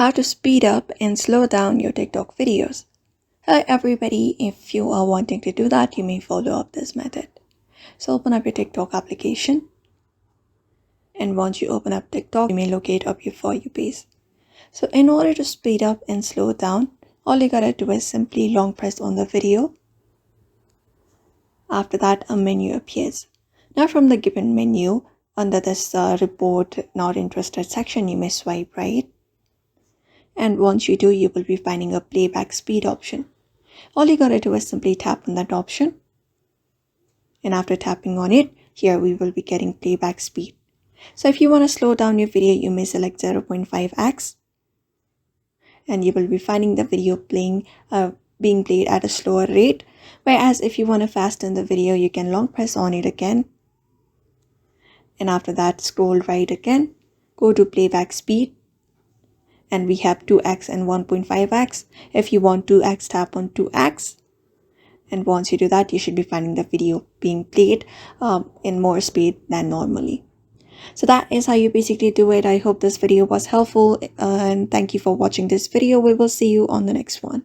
how to speed up and slow down your TikTok videos. Hello everybody, if you are wanting to do that, you may follow up this method. So open up your TikTok application, and once you open up TikTok, you may locate up your For You page. So in order to speed up and slow down, all you gotta do is simply long press on the video. After that, a menu appears. Now from the given menu, under this report not interested section, you may swipe right. And once you do, you will be finding a playback speed option. All you gotta do is simply tap on that option. And after tapping on it, here we will be getting playback speed. So if you want to slow down your video, you may select 0.5x. And you will be finding the video being played at a slower rate. Whereas if you want to fasten the video, you can long press on it again. And after that, scroll right again. Go to playback speed. And we have 2x and 1.5x. If you want 2x, tap on 2x. And once you do that, you should be finding the video being played in more speed than normally. So that is how you basically do it. I hope this video was helpful and thank you for watching this video. We will see you on the next one.